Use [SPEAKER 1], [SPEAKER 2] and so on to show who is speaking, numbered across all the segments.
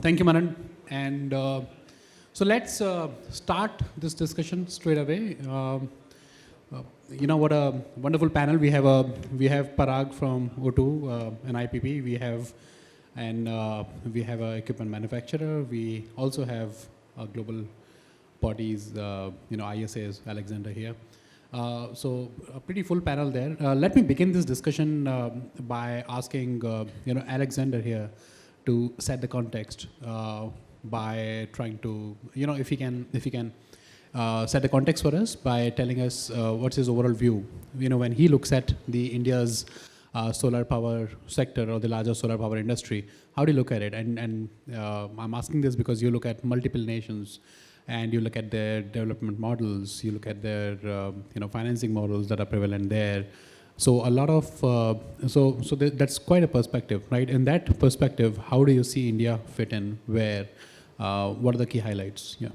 [SPEAKER 1] Thank you, Manan. And so let's start this discussion straight away. What a wonderful panel. We have Parag from O2, an IPP. We have an equipment manufacturer. We also have global bodies, ISAs, Alexander here. So a pretty full panel there. Let me begin this discussion by asking, Alexander here to set the context by trying to, if he can set the context for us by telling us what's his overall view. When he looks at the India's solar power sector or the larger solar power industry, how do you look at it? And I'm asking this because you look at multiple nations and you look at their development models, you look at their financing models that are prevalent there. So a lot of, that's quite a perspective, right? In that perspective, how do you see India fit in? Where? What are the key highlights? Yeah.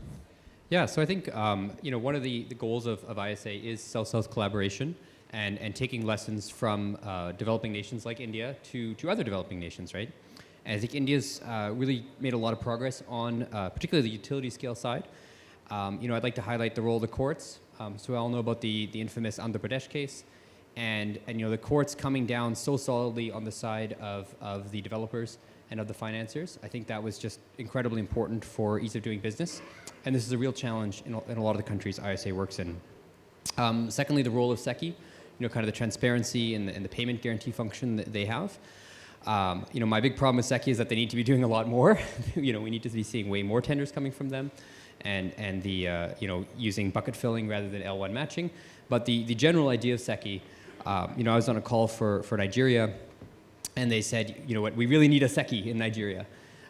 [SPEAKER 2] Yeah, so I think one of the goals of ISA is South-South collaboration and taking lessons from developing nations like India to other developing nations, right? And I think India's really made a lot of progress on particularly the utility scale side. I'd like to highlight the role of the courts. So we all know about the infamous Andhra Pradesh case. And the courts coming down so solidly on the side of the developers and of the financiers. I think that was just incredibly important for ease of doing business. And this is a real challenge in a lot of the countries ISA works in. Secondly, the role of SECI, kind of the transparency and the payment guarantee function that they have. My big problem with SECI is that they need to be doing a lot more. We need to be seeing way more tenders coming from them and the, using bucket filling rather than L1 matching. But the general idea of SECI, I was on a call for Nigeria, and they said, we really need a SECI in Nigeria.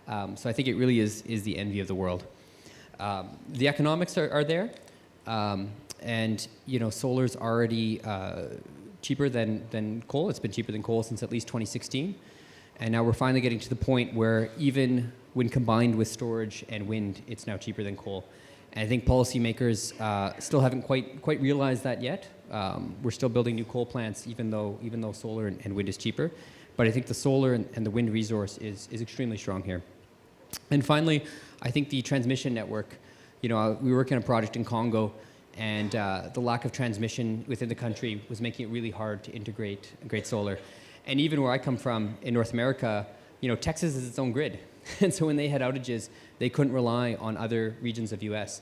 [SPEAKER 2] So I think it really is the envy of the world. The economics are there, and solar's already cheaper than coal. It's been cheaper than coal since at least 2016, and now we're finally getting to the point where even when combined with storage and wind, it's now cheaper than coal. And I think policymakers still haven't quite realized that yet. We're still building new coal plants, even though solar and wind is cheaper. But I think the solar and the wind resource is extremely strong here. And finally, I think the transmission network. We work on a project in Congo, and the lack of transmission within the country was making it really hard to integrate solar. And even where I come from in North America, Texas is its own grid. And so when they had outages, they couldn't rely on other regions of US.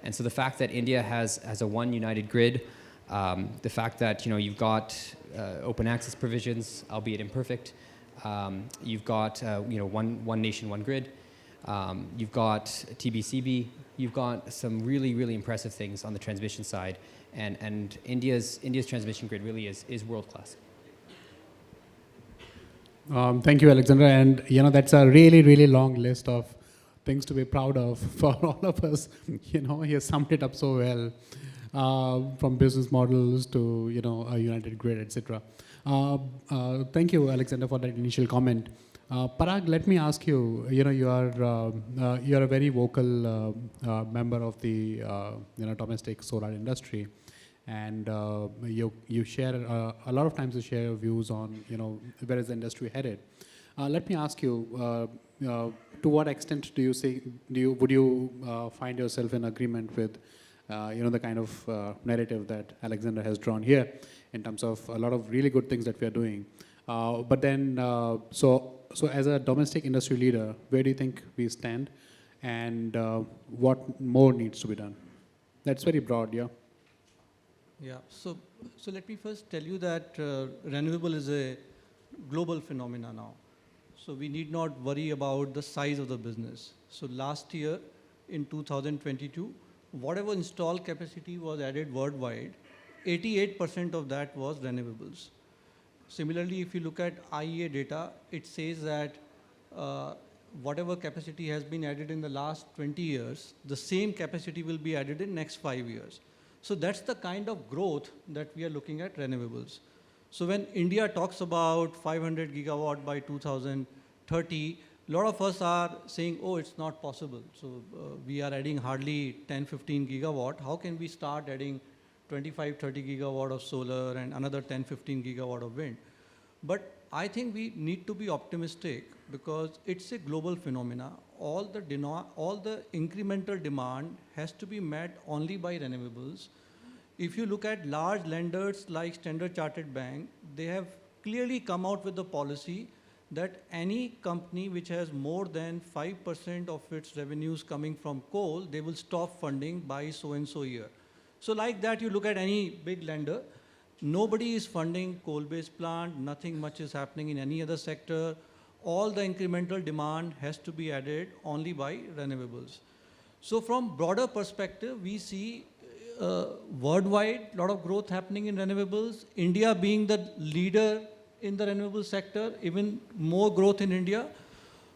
[SPEAKER 2] And so the fact that India has a one united grid, the fact that you've got open access provisions, albeit imperfect, you've got one nation, one grid, you've got TBCB, you've got some really impressive things on the transmission side, and India's transmission grid really is world class.
[SPEAKER 1] Thank you, Alexander. And that's a really long list of things to be proud of for all of us. He has summed it up so well, from business models to a united grid, etc. Thank you, Alexander, for that initial comment. Parag, let me ask you. You are a very vocal member of the domestic solar industry. And you share a lot of times you share your views on where is the industry headed. Let me ask you, to what extent do you say would you find yourself in agreement with the kind of narrative that Alexander has drawn here in terms of a lot of really good things that we are doing, but then so as a domestic industry leader, where do you think we stand, and what more needs to be done? That's very broad, yeah.
[SPEAKER 3] Yeah, so let me first tell you that renewable is a global phenomena now. So we need not worry about the size of the business. So last year, in 2022, whatever installed capacity was added worldwide, 88% of that was renewables. Similarly, if you look at IEA data, it says that whatever capacity has been added in the last 20 years, the same capacity will be added in next 5 years. So that's the kind of growth that we are looking at renewables. So when India talks about 500 gigawatt by 2030, a lot of us are saying, oh, it's not possible. So we are adding hardly 10, 15 gigawatt. How can we start adding 25, 30 gigawatt of solar and another 10, 15 gigawatt of wind? But I think we need to be optimistic because it's a global phenomena. All the incremental demand has to be met only by renewables. If you look at large lenders like Standard Chartered Bank, they have clearly come out with the policy that any company which has more than 5% of its revenues coming from coal, they will stop funding by so and so year. So like that, you look at any big lender, nobody is funding coal-based plant, nothing much is happening in any other sector. All the incremental demand has to be added only by renewables. So from broader perspective, we see worldwide a lot of growth happening in renewables. India being the leader in the renewable sector, even more growth in India.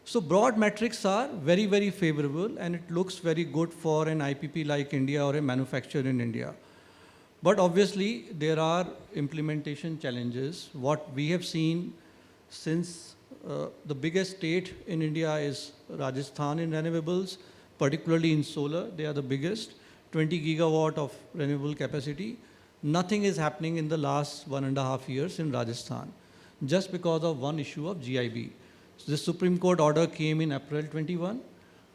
[SPEAKER 3] So broad metrics are very, very favorable, and it looks very good for an IPP like India or a manufacturer in India. But obviously, there are implementation challenges. What we have seen since the biggest state in India is Rajasthan in renewables, particularly in solar. They are the biggest, 20 gigawatt of renewable capacity. Nothing is happening in the last 1.5 years in Rajasthan, just because of one issue of GIB. So the Supreme Court order came in April 21,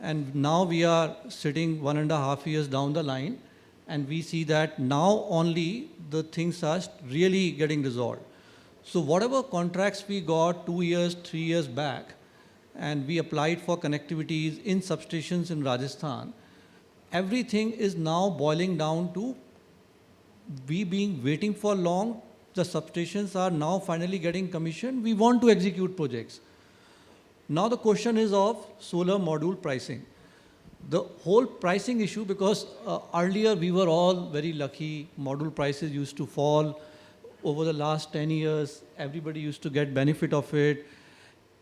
[SPEAKER 3] and now we are sitting 1.5 years down the line, and we see that now only the things are really getting resolved. So whatever contracts we got 2 years, 3 years back, and we applied for connectivities in substations in Rajasthan, everything is now boiling down to we being waiting for long. The substations are now finally getting commissioned. We want to execute projects. Now the question is of solar module pricing. The whole pricing issue, because earlier we were all very lucky, module prices used to fall. Over the last 10 years, everybody used to get benefit of it.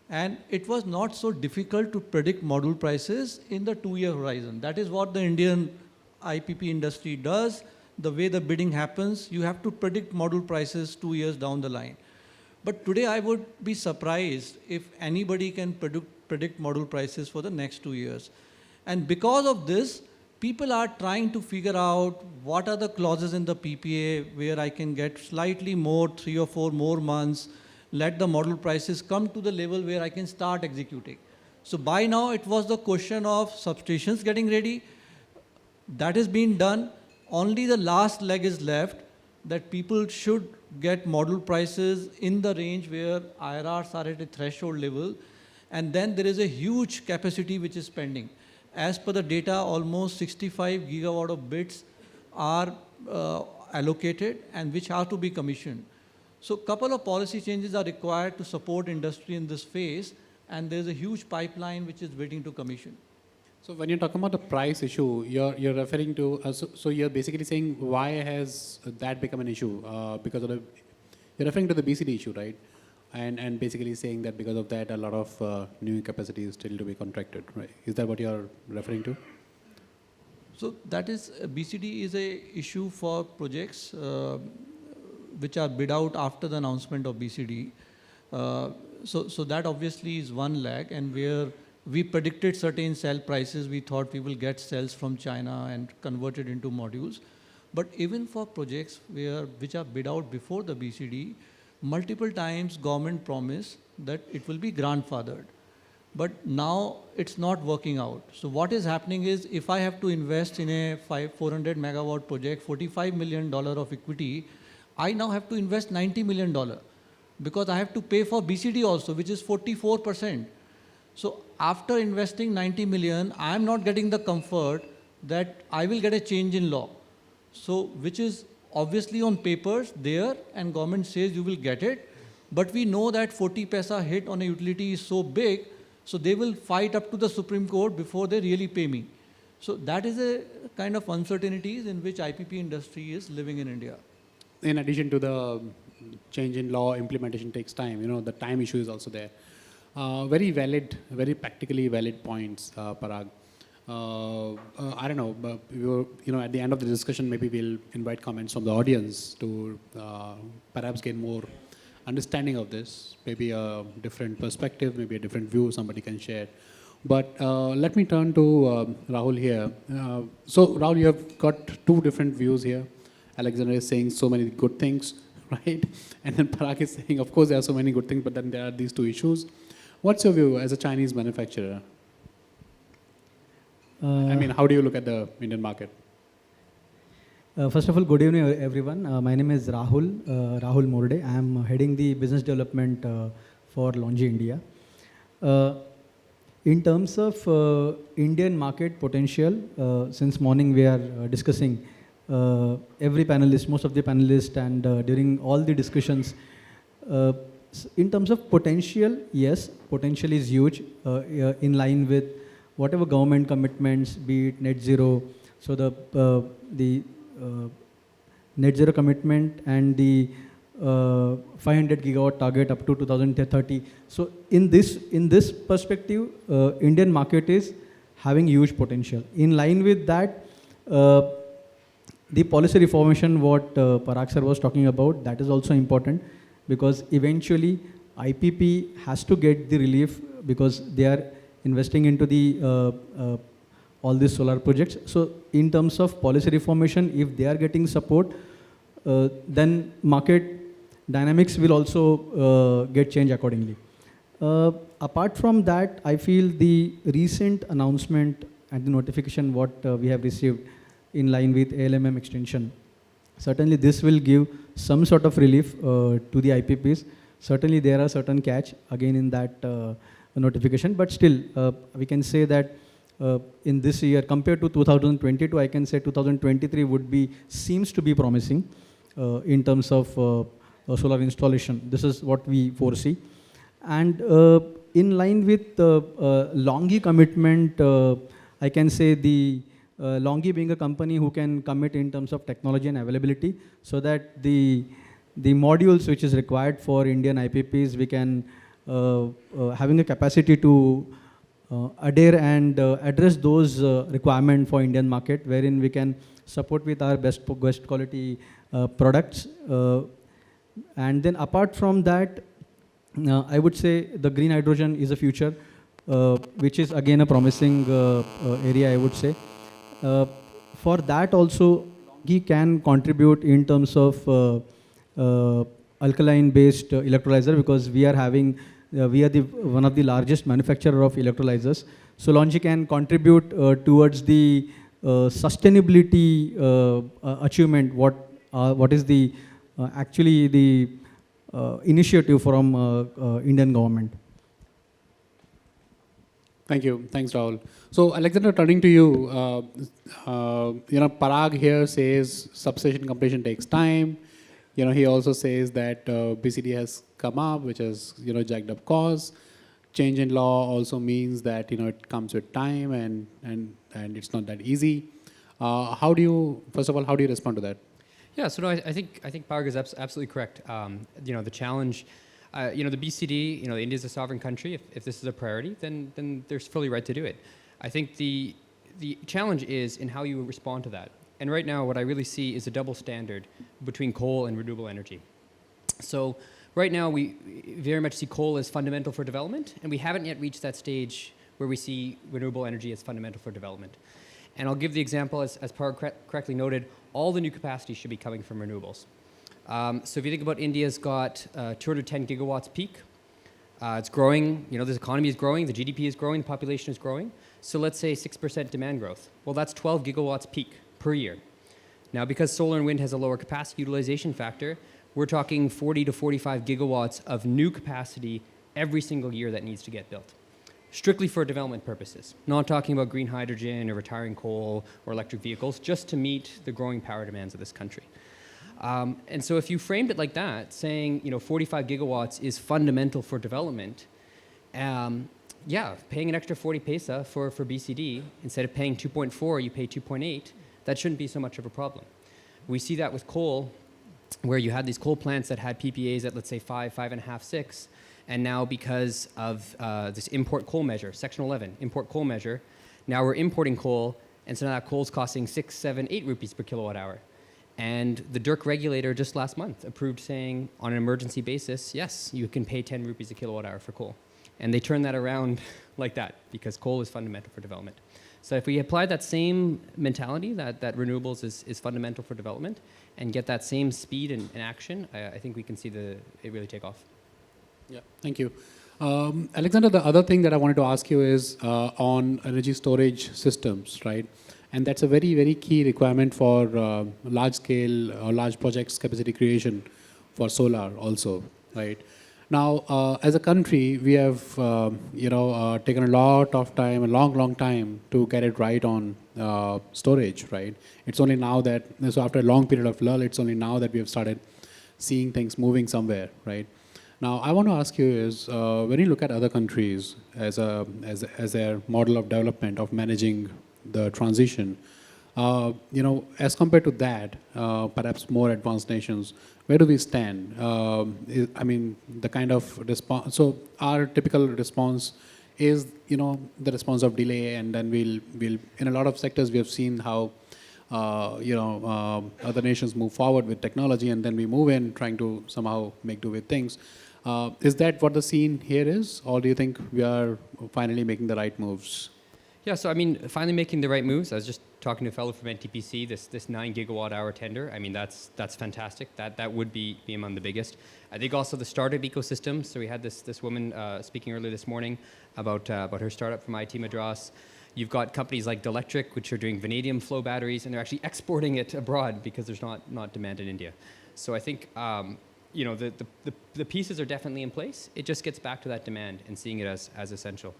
[SPEAKER 3] And it was not so difficult to predict module prices in the 2-year horizon. That is what the Indian IPP industry does. The way the bidding happens, you have to predict module prices 2 years down the line. But today I would be surprised if anybody can predict module prices for the next 2 years. And because of this, people are trying to figure out what are the clauses in the PPA where I can get slightly more, 3 or 4 more months, let the module prices come to the level where I can start executing. So by now it was the question of substations getting ready. That has been done. Only the last leg is left, that people should get module prices in the range where IRRs are at a threshold level. And then there is a huge capacity which is pending. As per the data, almost 65 gigawatt of bids are allocated and which are to be commissioned. So a couple of policy changes are required to support industry in this phase, and there's a huge pipeline which is waiting to commission.
[SPEAKER 1] So when you're talking about the price issue, you're referring to, so you're basically saying why has that become an issue? Because of you're referring to the BCD issue, right? And basically saying that because of that, a lot of new capacity is still to be contracted, right? Is that what you're referring to?
[SPEAKER 3] So that is, BCD is a issue for projects which are bid out after the announcement of BCD. So that obviously is one lag, and where we predicted certain cell prices, we thought we will get cells from China and convert it into modules. But even for projects which are bid out before the BCD, multiple times government promised that it will be grandfathered. But now it's not working out. So what is happening is, if I have to invest in a 400 megawatt project, $45 million of equity, I now have to invest $90 million because I have to pay for BCD also, which is 44%. So after investing 90 million, I am not getting the comfort that I will get a change in law. So which is obviously on papers there, and government says you will get it, but we know that 40 paisa hit on a utility is so big, so they will fight up to the Supreme Court before they really pay me. So that is a kind of uncertainties in which IPP industry is living in India.
[SPEAKER 1] In addition to the change in law, implementation takes time. You know, the time issue is also there. Very valid, very practically valid points, Parag. I don't know, but at the end of the discussion, maybe we'll invite comments from the audience to perhaps gain more understanding of this, maybe a different perspective, maybe a different view somebody can share. But let me turn to Rahul here. So Rahul, you have got two different views here. Alexander is saying so many good things, right? And then Parag is saying, of course, there are so many good things, but then there are these two issues. What's your view as a Chinese manufacturer? I mean, how do you look at the Indian market?
[SPEAKER 4] First of all, good evening, everyone. My name is Rahul Morde. I am heading the business development for LONGi India. In terms of Indian market potential, since morning we are discussing every panelist, most of the panelists, and during all the discussions, in terms of potential, yes, potential is huge, in line with whatever government commitments, be it net zero. So the net zero commitment and the 500 gigawatt target up to 2030. So in this perspective, Indian market is having huge potential. In line with that, the policy reformation what Parag sir was talking about, that is also important, because eventually IPP has to get the relief because they are investing into the all these solar projects. So in terms of policy reformation, if they are getting support, then market dynamics will also get changed accordingly. Apart from that, I feel the recent announcement and the notification what we have received in line with ALMM extension, certainly this will give some sort of relief to the IPPs. Certainly there are certain catch again in that notification, but still we can say that in this year compared to 2022, I can say 2023 seems to be promising in terms of solar installation. This is what we foresee. And in line with LONGi commitment, I can say the LONGi being a company who can commit in terms of technology and availability, so that the modules which is required for Indian IPPs, we can having a capacity to adhere and address those requirements for Indian market, wherein we can support with our best quality products. And then apart from that, I would say the green hydrogen is a future, which is again a promising area, I would say. For that also, LONGi can contribute in terms of alkaline-based electrolyzer, because we are having, we are one of the largest manufacturer of electrolyzers. So LONGi can contribute towards the sustainability achievement. What is the actually the initiative from Indian government.
[SPEAKER 1] Thank you. Thanks, Rahul. So, Alexander, turning to you, Parag here says substation completion takes time. He also says that BCD has come up, which is, jacked up costs. Change in law also means that, it comes with time and it's not that easy. First of all, how do you respond to that?
[SPEAKER 2] Yeah, so no, I think Parag is absolutely correct. The challenge, the BCD, India is a sovereign country. If this is a priority, then they're fully right to do it. I think the challenge is in how you respond to that. And right now, what I really see is a double standard between coal and renewable energy. So right now, we very much see coal as fundamental for development, and we haven't yet reached that stage where we see renewable energy as fundamental for development. And I'll give the example, as Parag correctly noted, all the new capacity should be coming from renewables. So if you think about India's got 210 gigawatts peak. It's growing, this economy is growing, the GDP is growing, the population is growing. So let's say 6% demand growth. Well, that's 12 gigawatts peak per year. Now, because solar and wind has a lower capacity utilization factor, we're talking 40 to 45 gigawatts of new capacity every single year that needs to get built. Strictly for development purposes. Not talking about green hydrogen or retiring coal or electric vehicles, just to meet the growing power demands of this country. And so if you framed it like that, saying 45 gigawatts is fundamental for development, paying an extra 40 paisa for BCD, instead of paying 2.4, you pay 2.8, that shouldn't be so much of a problem. We see that with coal, where you had these coal plants that had PPAs at, let's say, 5.5, 6, and now because of this import coal measure, Section 11, import coal measure, now we're importing coal, and so now that coal's costing 6, 7, 8 rupees per kilowatt hour. And the DIRC regulator just last month approved saying, on an emergency basis, yes, you can pay 10 rupees a kilowatt hour for coal. And they turned that around like that, because coal is fundamental for development. So if we apply that same mentality that renewables is fundamental for development and get that same speed and action, I think we can see it really take off.
[SPEAKER 1] Yeah, thank you. Alexander, the other thing that I wanted to ask you is on energy storage systems, right? And that's a very, very key requirement for large scale or large projects capacity creation for solar also, right? Now, as a country, we have, taken a lot of time, a long, long time to get it right on storage, right? It's only now that, so after a long period of lull, it's only now that we have started seeing things moving somewhere, right? Now, I want to ask you is, when you look at other countries as their model of development, of managing the transition, as compared to that, perhaps more advanced nations, where do we stand? The kind of response, so our typical response is, the response of delay, and then we'll in a lot of sectors, we have seen how, other nations move forward with technology, and then we move in trying to somehow make do with things. Is that what the scene here is, or do you think we are finally making the right moves?
[SPEAKER 2] Yeah, so finally making the right moves. I was just talking to a fellow from NTPC, this 9 gigawatt hour tender. That's fantastic. That would be among the biggest. I think also the startup ecosystem. So we had this woman speaking earlier this morning about her startup from IIT Madras. You've got companies like Delectric, which are doing vanadium flow batteries, and they're actually exporting it abroad because there's not demand in India. So I think the pieces are definitely in place. It just gets back to that demand and seeing it as essential.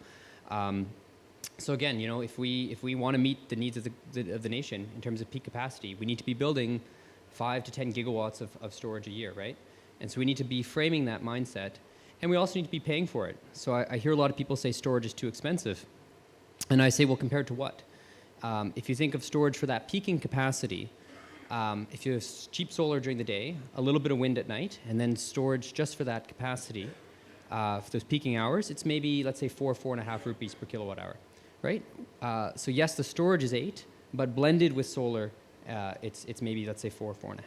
[SPEAKER 2] So again, if we want to meet the needs of the nation in terms of peak capacity, we need to be building 5 to 10 gigawatts of storage a year, right? And so we need to be framing that mindset, and we also need to be paying for it. So I hear a lot of people say storage is too expensive, and I say, well, compared to what? If you think of storage for that peaking capacity, if you have cheap solar during the day, a little bit of wind at night, and then storage just for that capacity, for those peaking hours, it's maybe, let's say, 4.5 rupees per kilowatt hour, right? So yes, the storage is 8, but blended with solar, it's maybe, let's say, 4.5.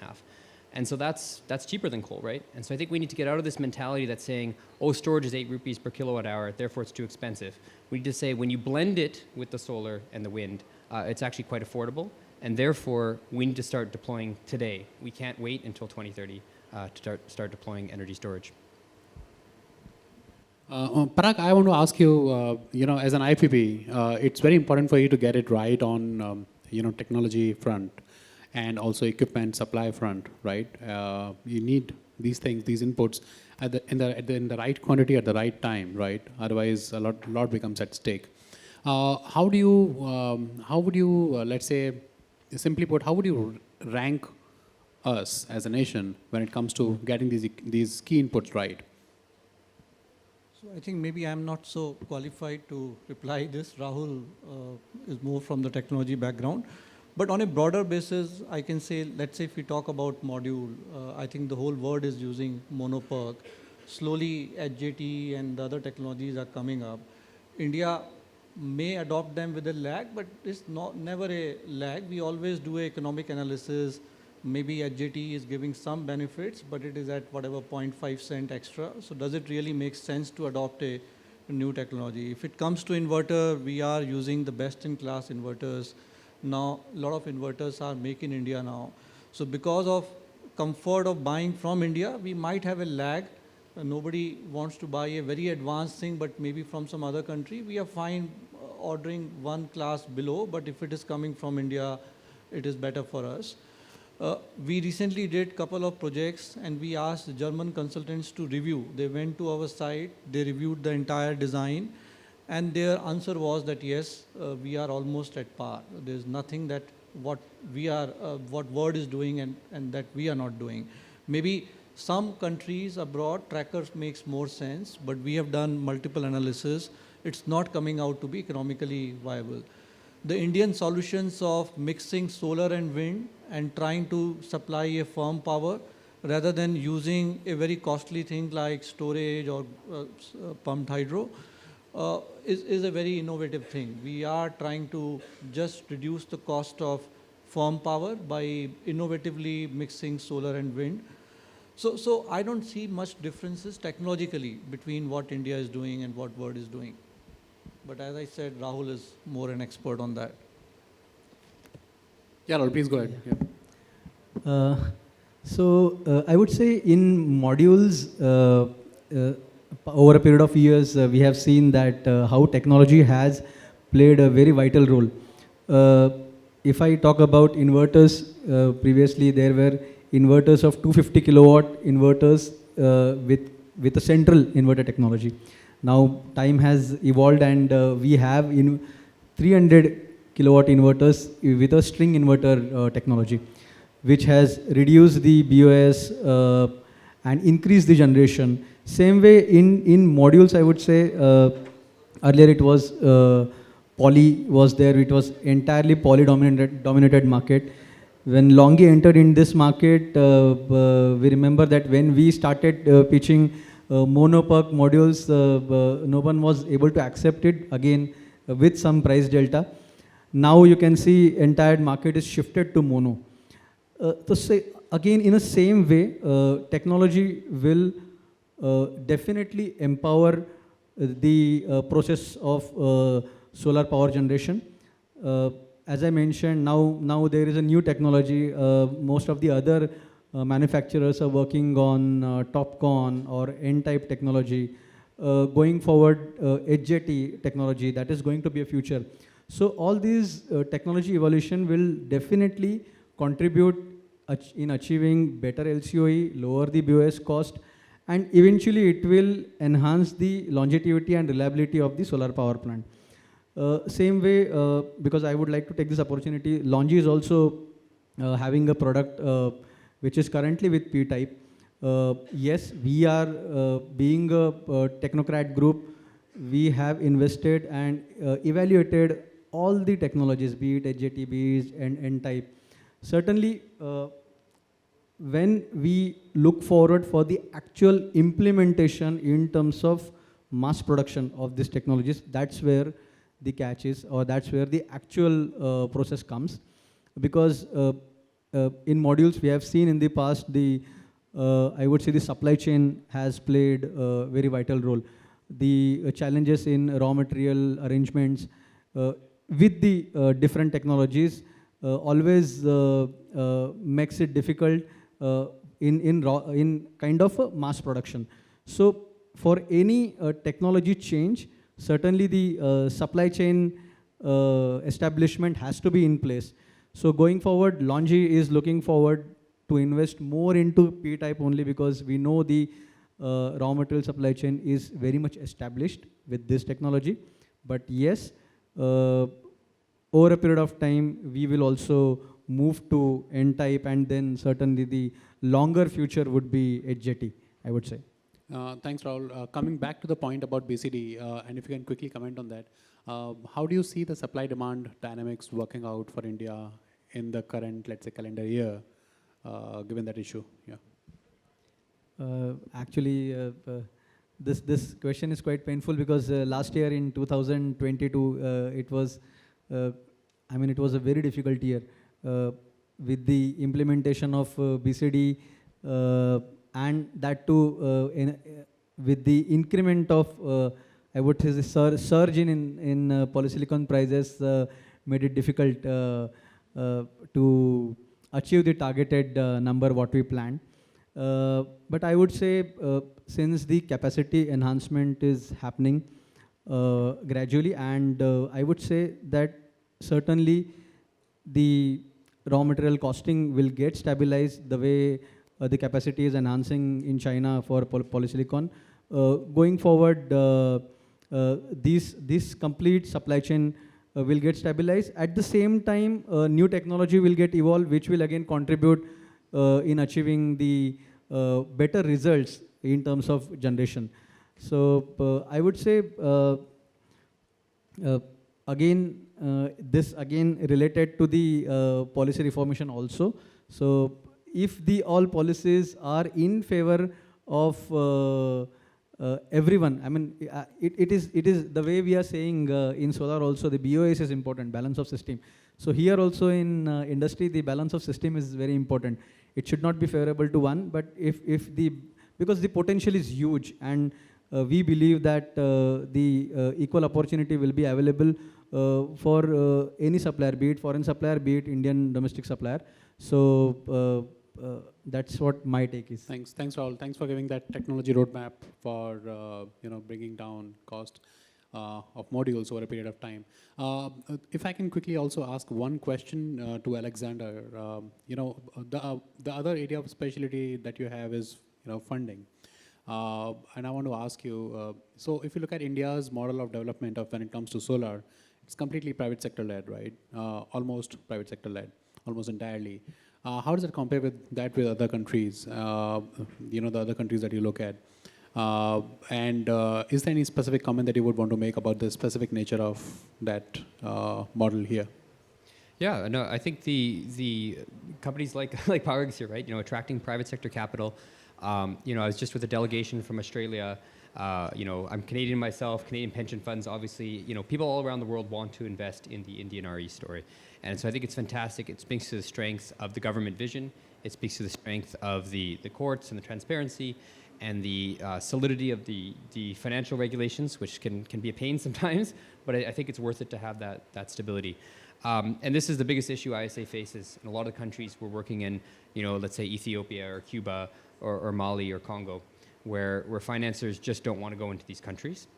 [SPEAKER 2] And so that's cheaper than coal, right? And so I think we need to get out of this mentality that's saying, oh, storage is 8 rupees per kilowatt hour, therefore it's too expensive. We need to say, when you blend it with the solar and the wind, it's actually quite affordable, and therefore we need to start deploying today. We can't wait until 2030 to start deploying energy storage.
[SPEAKER 1] Parag, I want to ask you, as an IPP, it's very important for you to get it right on, technology front and also equipment supply front, right? You need these things, these inputs in the right quantity at the right time, right? Otherwise, a lot becomes at stake. How would you, let's say, simply put, how would you rank us as a nation when it comes to getting these key inputs right?
[SPEAKER 3] So I think maybe I'm not so qualified to reply this. Rahul is more from the technology background. But on a broader basis, I can say, let's say if we talk about module, I think the whole world is using mono-PERC. Slowly, HJT and the other technologies are coming up. India may adopt them with a lag, but it's never a lag. We always do an economic analysis. Maybe HJT is giving some benefits, but it is at whatever 0.5 cent extra. So does it really make sense to adopt a new technology? If it comes to inverter, we are using the best-in-class inverters. Now, a lot of inverters are made in India now. So because of comfort of buying from India, we might have a lag. Nobody wants to buy a very advanced thing, but maybe from some other country. We are fine ordering one class below, but if it is coming from India, it is better for us. We recently did a couple of projects, and we asked German consultants to review. They went to our site, they reviewed the entire design, and their answer was that yes, we are almost at par. There's nothing that what Word is doing and that we are not doing. Maybe some countries abroad, trackers makes more sense, but we have done multiple analysis. It's not coming out to be economically viable. The Indian solutions of mixing solar and wind and trying to supply a firm power rather than using a very costly thing like storage or pumped hydro is a very innovative thing. We are trying to just reduce the cost of firm power by innovatively mixing solar and wind. So I don't see much differences technologically between what India is doing and what Word is doing. But as I said, Rahul is more an expert on that.
[SPEAKER 1] Yeah, Rahul, please go ahead.
[SPEAKER 4] I would say in modules, over a period of years, we have seen that how technology has played a very vital role. If I talk about inverters, previously there were inverters of 250 kilowatt inverters with a central inverter technology. Now time has evolved and we have 300 kilowatt inverters with a string inverter technology, which has reduced the BOS and increased the generation. Same way in modules, I would say, earlier it was poly was there, it was entirely poly dominated market. When LONGi entered in this market, we remember that when we started pitching mono-PERC modules, no one was able to accept it, again with some price delta. Now you can see entire market is shifted to mono. So say again, in the same way, technology will definitely empower the process of solar power generation. As I mentioned, now there is a new technology. Most of the other manufacturers are working on TOPCon or N-type technology. Going forward, HJT technology, that is going to be a future. So all these technology evolution will definitely contribute in achieving better LCOE, lower the BOS cost, and eventually it will enhance the longevity and reliability of the solar power plant. Same way, because I would like to take this opportunity, LONGi is also having a product which is currently with P-type. Yes, we are being a technocrat group. We have invested and evaluated all the technologies, be it HJT, be it N-type. Certainly, when we look forward for the actual implementation in terms of mass production of these technologies, that's where the catch is, or that's where the actual process comes. Because in modules, we have seen in the past, I would say the supply chain has played a very vital role. The challenges in raw material arrangements with the different technologies always makes it difficult in kind of a mass production. So for any technology change, certainly the supply chain establishment has to be in place. So going forward, LONGi is looking forward to invest more into P-type only, because we know the raw material supply chain is very much established with this technology. But yes, over a period of time, we will also move to N-type, and then certainly the longer future would be HJT, I would say.
[SPEAKER 1] Thanks, Rahul. Coming back to the point about BCD, and if you can quickly comment on that, how do you see the supply-demand dynamics working out for India in the current, let's say, calendar year, given that issue? Yeah.
[SPEAKER 4] Actually, this question is quite painful, because last year in 2022, it was a very difficult year with the implementation of BCD, and that too with the increment of, I would say, the surge in polysilicon prices made it difficult to achieve the targeted number what we planned. But I would say, since the capacity enhancement is happening gradually, and I would say that certainly the raw material costing will get stabilized the way the capacity is enhancing in China for polysilicon. Going forward, this complete supply chain will get stabilized. At the same time, new technology will get evolved, which will again contribute in achieving the better results in terms of generation. So I would say, this again related to the policy reformation also. So if the all policies are in favor of everyone, I mean, it is the way we are saying in solar also, the BOS is important, balance of system. So here also in industry, the balance of system is very important. It should not be favorable to one, but because the potential is huge, and we believe that the equal opportunity will be available for any supplier, be it foreign supplier, be it Indian domestic supplier. So that's what my take is.
[SPEAKER 1] Thanks, Rahul. Thanks for giving that technology roadmap for bringing down cost of modules over a period of time. If I can quickly also ask one question to Alexander, the other area of specialty that you have is funding, and I want to ask you. So if you look at India's model of development of when it comes to solar, it's completely private sector led, right? Almost private sector led, almost entirely. How does it compare with other countries? The other countries that you look at, and is there any specific comment that you would want to make about the specific nature of that model here?
[SPEAKER 2] Yeah, no, I think the companies like Parag's here, right? Attracting private sector capital. I was just with a delegation from Australia. I'm Canadian myself. Canadian pension funds, obviously, people all around the world want to invest in the Indian RE story. And so I think it's fantastic. It speaks to the strength of the government vision. It speaks to the strength of the courts and the transparency and the solidity of the financial regulations, which can be a pain sometimes, but I think it's worth it to have that stability. And this is the biggest issue ISA faces in a lot of countries we're working in, let's say Ethiopia or Cuba or Mali or Congo, where financiers just don't want to go into these countries.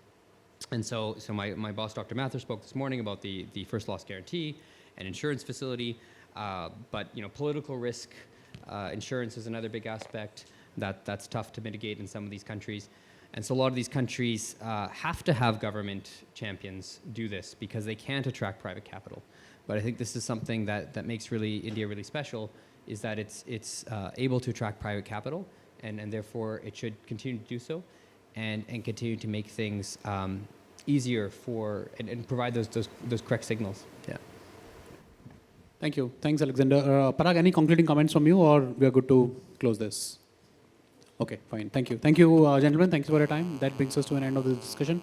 [SPEAKER 2] And so my boss, Dr. Mather, spoke this morning about the first loss guarantee and insurance facility, but political risk insurance is another big aspect that's tough to mitigate in some of these countries. And so a lot of these countries have to have government champions do this because they can't attract private capital. But I think this is something that makes India really special, is that it's able to attract private capital, and therefore it should continue to do so, and continue to make things easier and provide those correct signals. Yeah.
[SPEAKER 1] Thank you. Thanks, Alexander. Parag, any concluding comments from you, or we are good to close this? Okay, fine. Thank you. Thank you, gentlemen. Thanks for your time. That brings us to an end of this discussion.